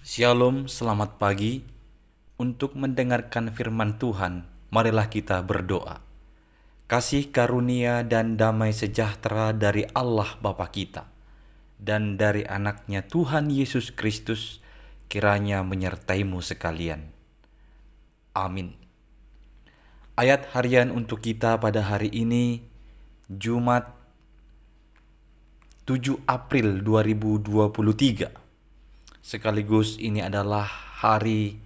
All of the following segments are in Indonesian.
Shalom, selamat pagi. Untuk mendengarkan firman Tuhan, marilah kita berdoa. Kasih karunia dan damai sejahtera dari Allah Bapa kita dan dari anaknya Tuhan Yesus Kristus kiranya menyertaimu sekalian. Amin. Ayat harian untuk kita pada hari ini, Jumat 7 April 2023. Sekaligus ini adalah hari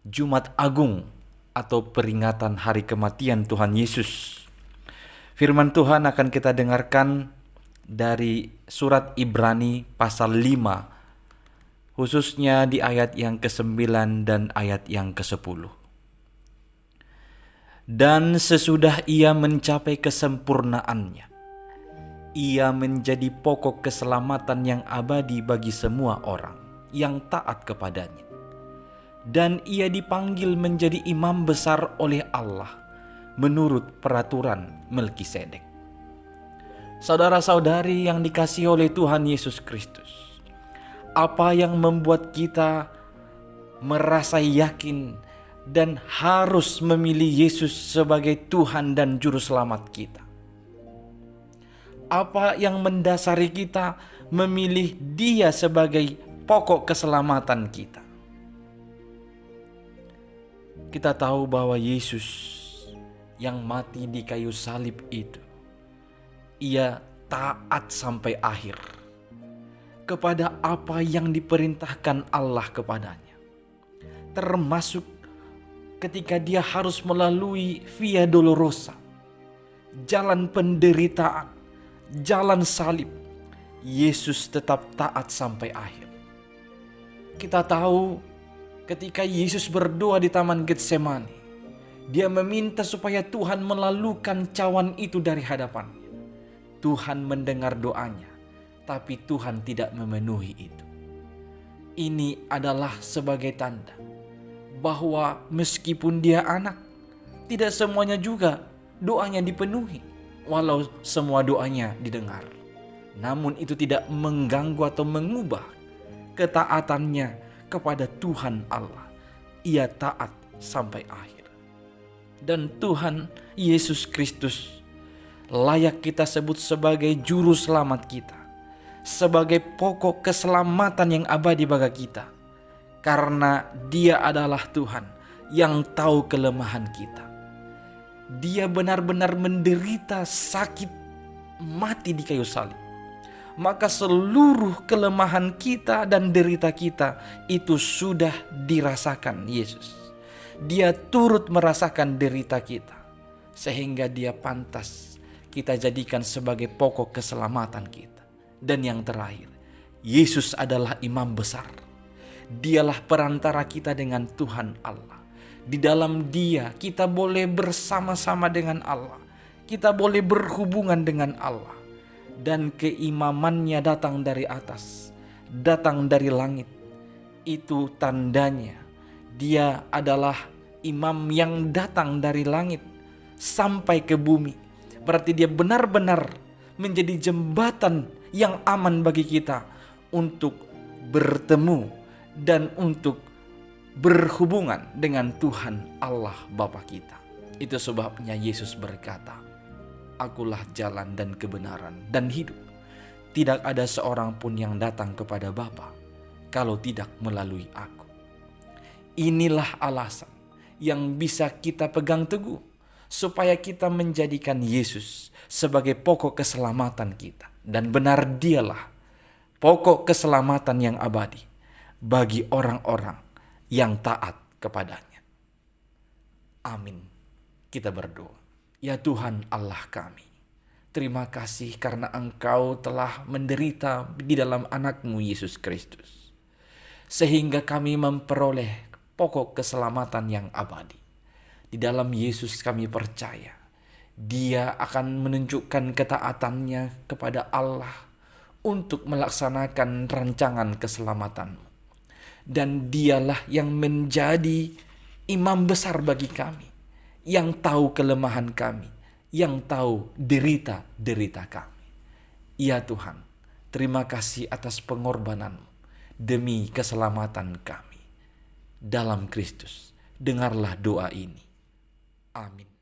Jumat Agung atau peringatan hari kematian Tuhan Yesus. Firman Tuhan akan kita dengarkan dari surat Ibrani pasal 5, khususnya di ayat yang ke-9 dan ayat yang ke-10. Dan sesudah ia mencapai kesempurnaannya, ia menjadi pokok keselamatan yang abadi bagi semua orang yang taat kepadanya. Dan ia dipanggil menjadi imam besar oleh Allah menurut peraturan Melkisedek. Saudara-saudari yang dikasihi oleh Tuhan Yesus Kristus, apa yang membuat kita merasa yakin dan harus memilih Yesus sebagai Tuhan dan Juru Selamat kita? Apa yang mendasari kita memilih Dia sebagai pokok keselamatan kita? Kita tahu bahwa Yesus yang mati di kayu salib itu, ia taat sampai akhir kepada apa yang diperintahkan Allah kepadanya. Termasuk ketika dia harus melalui Via Dolorosa, jalan penderitaan, jalan salib, Yesus tetap taat sampai akhir. Kita tahu ketika Yesus berdoa di Taman Getsemani, dia meminta supaya Tuhan melalukan cawan itu dari hadapannya. Tuhan mendengar doanya, tapi Tuhan tidak memenuhi itu. Ini adalah sebagai tanda bahwa meskipun dia anak, tidak semuanya juga doanya dipenuhi, walau semua doanya didengar. Namun itu tidak mengganggu atau mengubah ketaatannya kepada Tuhan Allah. Ia taat sampai akhir. Dan Tuhan Yesus Kristus layak kita sebut sebagai juru selamat kita, sebagai pokok keselamatan yang abadi bagi kita, karena Dia adalah Tuhan yang tahu kelemahan kita. Dia benar-benar menderita sakit, mati di kayu salib. Maka seluruh kelemahan kita dan derita kita itu sudah dirasakan Yesus. Dia turut merasakan derita kita, sehingga dia pantas kita jadikan sebagai pokok keselamatan kita. Dan yang terakhir, Yesus adalah imam besar. Dialah perantara kita dengan Tuhan Allah. Di dalam Dia kita boleh bersama-sama dengan Allah. Kita boleh berhubungan dengan Allah. Dan keimamannya datang dari atas, datang dari langit. Itu tandanya dia adalah imam yang datang dari langit sampai ke bumi. Berarti dia benar-benar menjadi jembatan yang aman bagi kita untuk bertemu dan untuk berhubungan dengan Tuhan Allah Bapa kita. Itu sebabnya Yesus berkata, Akulah jalan dan kebenaran dan hidup. Tidak ada seorang pun yang datang kepada Bapa kalau tidak melalui aku. Inilah alasan yang bisa kita pegang teguh supaya kita menjadikan Yesus sebagai pokok keselamatan kita. Dan benar Dialah pokok keselamatan yang abadi bagi orang-orang yang taat kepadanya. Amin. Kita berdoa. Ya Tuhan Allah kami, terima kasih karena Engkau telah menderita di dalam anak-Mu Yesus Kristus, sehingga kami memperoleh pokok keselamatan yang abadi. Di dalam Yesus kami percaya, Dia akan menunjukkan ketaatannya kepada Allah untuk melaksanakan rancangan keselamatan-Mu. Dan Dialah yang menjadi imam besar bagi kami, yang tahu kelemahan kami, yang tahu derita-derita kami. Ya Tuhan, terima kasih atas pengorbanan-Mu demi keselamatan kami. Dalam Kristus, dengarlah doa ini. Amin.